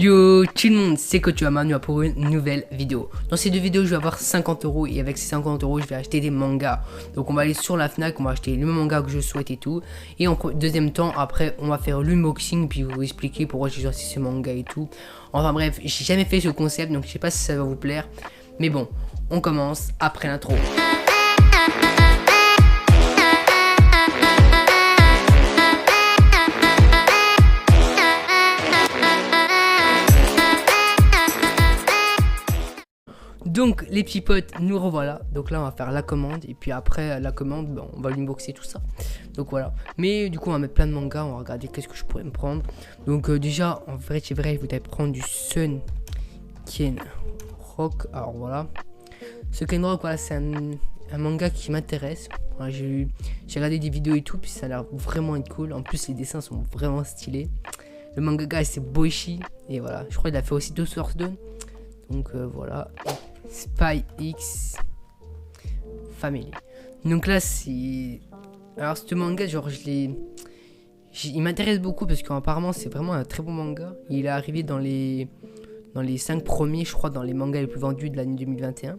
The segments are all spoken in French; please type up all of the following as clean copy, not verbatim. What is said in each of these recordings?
Yo tout le monde, c'est que tu as Manu pour une nouvelle vidéo. Dans ces deux vidéos, je vais avoir 50 € et avec ces 50 €, je vais acheter des mangas. Donc on va aller sur la Fnac, on va acheter le manga que je souhaite et tout. Et en deuxième temps, après, on va faire l'unboxing puis vous expliquer pourquoi j'ai choisi ce manga et tout. Enfin bref, j'ai jamais fait ce concept, donc je sais pas si ça va vous plaire. Mais bon, on commence après l'intro. Donc les petits potes, nous revoilà. Donc là on va faire la commande et puis après la commande on va l'unboxer tout ça. Donc voilà. Mais du coup on va mettre plein de mangas, on va regarder qu'est-ce que je pourrais me prendre. Donc déjà en vrai c'est vrai je voudrais prendre du Sun Ken Rock. Alors voilà. Ce Ken Rock voilà c'est un manga qui m'intéresse. Voilà, j'ai regardé des vidéos et tout puis ça a l'air vraiment être cool. En plus les dessins sont vraiment stylés. Le mangaka c'est Boichi et voilà. Je crois qu'il a fait aussi 2 Source Dawn. Donc voilà. Spy X Family. Donc là c'est... Alors ce manga genre il m'intéresse beaucoup parce qu'apparemment c'est vraiment un très bon manga. Il est arrivé dans les 5 premiers je crois dans les mangas les plus vendus de l'année 2021.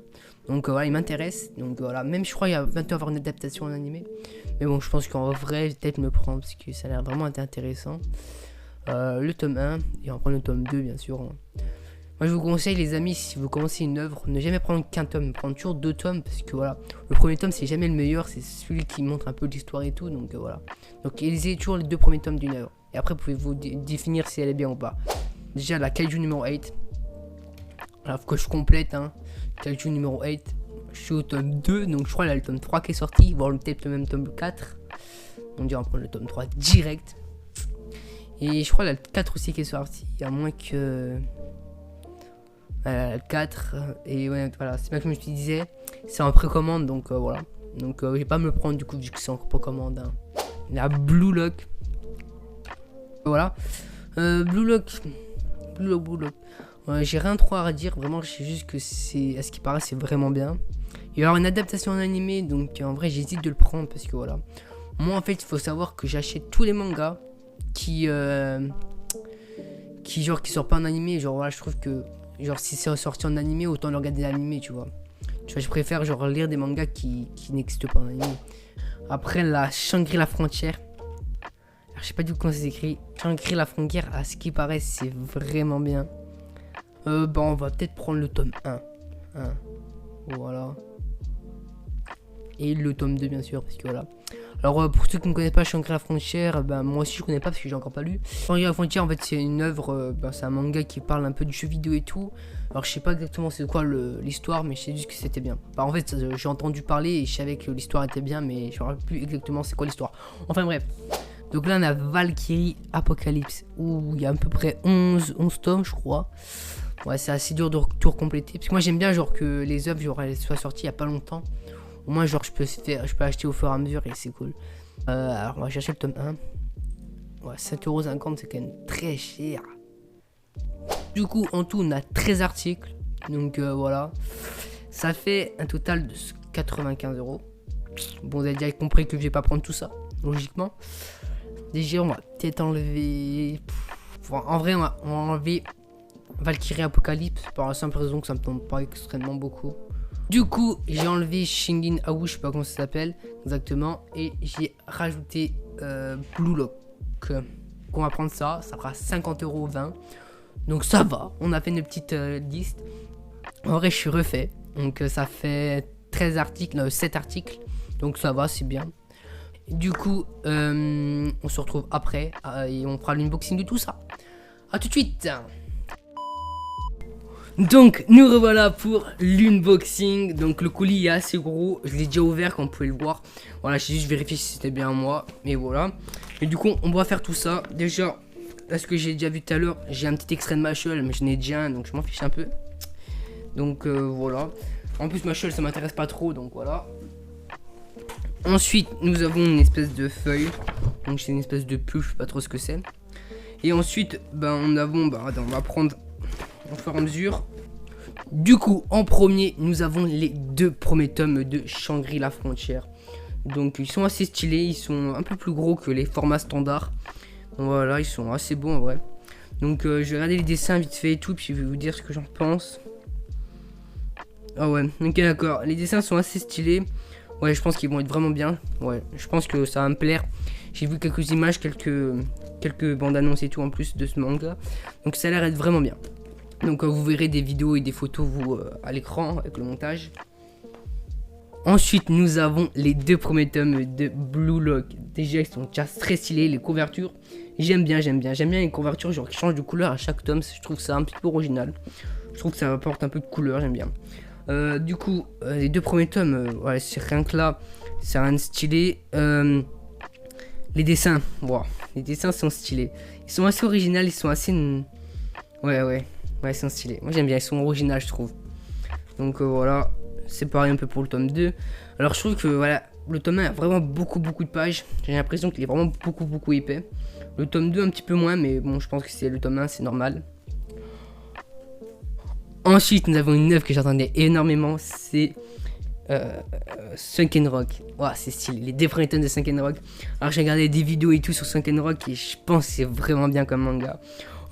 Donc voilà il m'intéresse. Donc voilà même je crois qu'il va bientôt avoir une adaptation en animé. Mais bon je pense qu'en vrai peut-être me prendre parce que ça a l'air vraiment intéressant. Le tome 1 et on prend le tome 2 bien sûr. Moi je vous conseille les amis, si vous commencez une œuvre, ne jamais prendre qu'un tome, prendre toujours 2 tomes parce que voilà, le premier tome c'est jamais le meilleur, c'est celui qui montre un peu l'histoire et tout, donc voilà. Donc lisez toujours les 2 premiers tomes d'une œuvre et après pouvez-vous définir si elle est bien ou pas. Déjà la Kaiju numéro 8, alors faut que je complète hein, Kaiju numéro 8, je suis au tome 2, donc je crois là le tome 3 qui est sorti, voire peut-être le même tome 4, donc on va prendre le tome 3 direct. Et je crois là le 4 aussi qui est sorti, à moins que... le 4 et ouais voilà c'est bien comme je te disais c'est en précommande donc voilà donc je vais pas me le prendre du coup vu que c'est en précommande hein. La Blue Lock voilà Blue Lock j'ai rien trop à dire vraiment, je sais juste que c'est à ce qui paraît c'est vraiment bien. Il va y avoir une adaptation en animé donc en vrai j'hésite de le prendre parce que voilà moi en fait il faut savoir que j'achète tous les mangas qui sortent pas en animé, genre voilà je trouve que genre si c'est sorti en animé autant le regarder en animé tu vois je préfère genre lire des mangas qui n'existent pas en animé. Après la Shangri-La Frontière, alors, je sais pas du tout comment c'est écrit. Shangri-La Frontière à ce qui paraît c'est vraiment bien. On va peut-être prendre le tome 1 voilà et le tome 2 bien sûr parce que voilà. Alors pour ceux qui ne connaissent pas Shangri-La Frontière, moi aussi je connais pas parce que j'ai encore pas lu. Shangri-La Frontière en fait c'est une œuvre, c'est un manga qui parle un peu du jeu vidéo et tout. Alors je sais pas exactement c'est quoi l'histoire mais je sais juste que c'était bien. En fait j'ai entendu parler et je savais que l'histoire était bien mais je ne me rappelle plus exactement c'est quoi l'histoire. Enfin bref. Donc là on a Valkyrie Apocalypse où il y a à peu près 11 tomes je crois. Ouais c'est assez dur de tout compléter parce que moi j'aime bien genre que les œuvres genre elles soient sorties il y a pas longtemps. Au moins genre je peux acheter au fur et à mesure et c'est cool. Alors on va chercher le tome 1. Ouais 7,50 € c'est quand même très cher. Du coup en tout on a 13 articles. Donc voilà. Ça fait un total de 95 €. Bon vous avez déjà compris que je vais pas prendre tout ça. Logiquement. Déjà on va peut-être enlever... en vrai on va enlever Valkyrie Apocalypse. Par la simple raison que ça me tombe pas extrêmement beaucoup. Du coup, j'ai enlevé Shingen Aou, je sais pas comment ça s'appelle exactement, et j'ai rajouté Blue Lock. On va prendre ça, ça fera 50 € 20. Donc ça va, on a fait une petite liste. En vrai, je suis refait. Donc ça fait 13 articles, 7 articles. Donc ça va, c'est bien. Du coup, on se retrouve après et on fera l'unboxing de tout ça. A tout de suite. Donc nous revoilà pour l'unboxing. Donc le colis est assez gros, je l'ai déjà ouvert comme vous pouvez le voir. Voilà j'ai juste vérifié si c'était bien moi. Et voilà. Et du coup on va faire tout ça. Déjà parce que j'ai déjà vu tout à l'heure, j'ai un petit extrait de Machel mais je n'ai déjà un donc je m'en fiche un peu. Donc voilà. En plus Machel ça m'intéresse pas trop donc voilà. Ensuite nous avons une espèce de feuille. Donc c'est une espèce de pull, je sais pas trop ce que c'est. Et ensuite on va prendre au fur et à mesure. Du coup en premier nous avons les 2 premiers tomes de Shangri-La Frontière. Donc ils sont assez stylés, ils sont un peu plus gros que les formats standards. Voilà ils sont assez beaux en vrai. Donc je vais regarder les dessins vite fait et tout, puis je vais vous dire ce que j'en pense. Ah ouais, ok d'accord, les dessins sont assez stylés. Ouais, je pense qu'ils vont être vraiment bien. Ouais, je pense que ça va me plaire. J'ai vu quelques images, quelques bandes annonces et tout en plus de ce manga. Donc ça a l'air d'être vraiment bien. Donc vous verrez des vidéos et des photos vous à l'écran avec le montage. Ensuite, nous avons les 2 premiers tomes de Blue Lock. Déjà, ils sont déjà très stylés. Les couvertures, j'aime bien les couvertures genre qui changent de couleur à chaque tome. Je trouve ça un petit peu original. Je trouve que ça apporte un peu de couleur, j'aime bien. Du coup, les 2 premiers tomes, ouais, c'est rien que là, c'est rien de stylé. Les dessins, wow, les dessins sont stylés. Ils sont assez originaux, ils sont assez... Ouais, ils sont stylés. Moi j'aime bien, ils sont originaux, je trouve. Donc voilà, c'est pareil un peu pour le tome 2. Alors je trouve que voilà, le tome 1 a vraiment beaucoup de pages. J'ai l'impression qu'il est vraiment beaucoup épais. Le tome 2 un petit peu moins, mais bon, je pense que c'est le tome 1, c'est normal. Ensuite, nous avons une œuvre que j'attendais énormément, c'est Sunken Rock. Wow, c'est stylé, les 2 premiers tomes de Sunken Rock. Alors j'ai regardé des vidéos et tout sur Sunken Rock et je pense que c'est vraiment bien comme manga.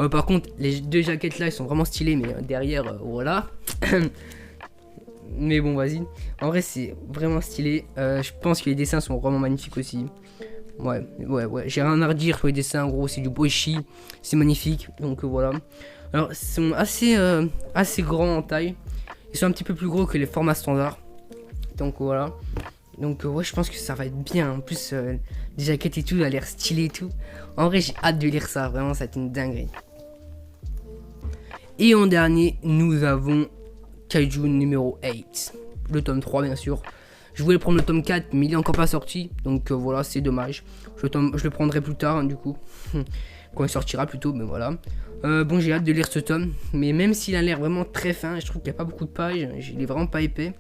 Par contre, les 2 jaquettes là, elles sont vraiment stylées, mais derrière, voilà. Mais bon, vas-y. En vrai, c'est vraiment stylé. Je pense que les dessins sont vraiment magnifiques aussi. Ouais. J'ai rien à redire sur les dessins, en gros, c'est du boishi. C'est magnifique, donc voilà. Alors, ils sont assez grands en taille. Ils sont un petit peu plus gros que les formats standards. Donc voilà. Donc ouais, je pense que ça va être bien. En plus, les jaquettes et tout, ça a l'air stylé et tout. En vrai, j'ai hâte de lire ça. Vraiment, ça va être une dinguerie. Et en dernier, nous avons Kaiju numéro 8. Le tome 3, bien sûr. Je voulais prendre le tome 4, mais il est encore pas sorti. Donc voilà, c'est dommage. Je le prendrai plus tard, hein, du coup. Quand il sortira plutôt, mais voilà. Bon, j'ai hâte de lire ce tome. Mais même s'il a l'air vraiment très fin, je trouve qu'il n'y a pas beaucoup de pages. Il est vraiment pas épais.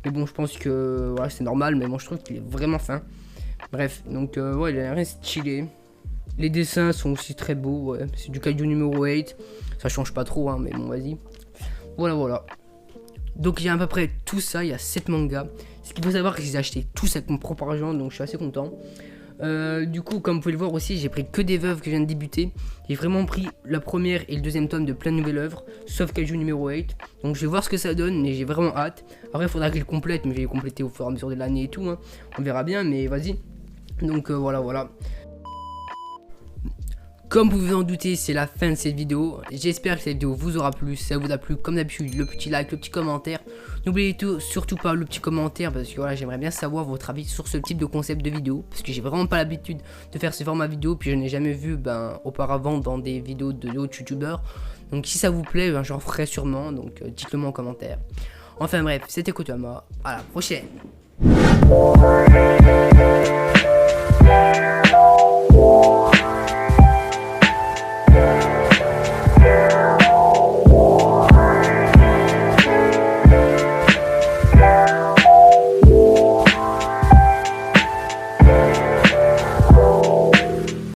Mais bon, je pense que voilà, c'est normal. Mais bon, je trouve qu'il est vraiment fin. Bref, donc ouais, il a l'air stylé. Les dessins sont aussi très beaux. Ouais. C'est du Kaiju numéro 8. Ça change pas trop, hein, mais bon, vas-y. Voilà. Donc il y a à peu près tout ça, il y a 7 mangas. Ce qu'il faut savoir, c'est que j'ai acheté tous avec mon propre argent, donc je suis assez content. Du coup, comme vous pouvez le voir aussi, j'ai pris que des veuves que je viens de débuter. J'ai vraiment pris la première et le deuxième tome de plein de nouvelles œuvres, sauf Kaiju numéro 8. Donc je vais voir ce que ça donne, mais j'ai vraiment hâte. Après, il faudra que je le complète, mais je vais le compléter au fur et à mesure de l'année et tout. Hein. On verra bien, mais vas-y. Donc voilà. Comme vous vous en doutez, c'est la fin de cette vidéo. J'espère que cette vidéo vous aura plu. Si ça vous a plu, comme d'habitude, le petit like, le petit commentaire. N'oubliez surtout pas le petit commentaire, parce que voilà, j'aimerais bien savoir votre avis sur ce type de concept de vidéo. Parce que j'ai vraiment pas l'habitude de faire ce format vidéo, puis je n'ai jamais vu auparavant dans des vidéos d'autres youtubeurs. Donc si ça vous plaît, j'en ferai sûrement. Donc dites-le moi en commentaire. Enfin bref, c'était Kotama. À la prochaine.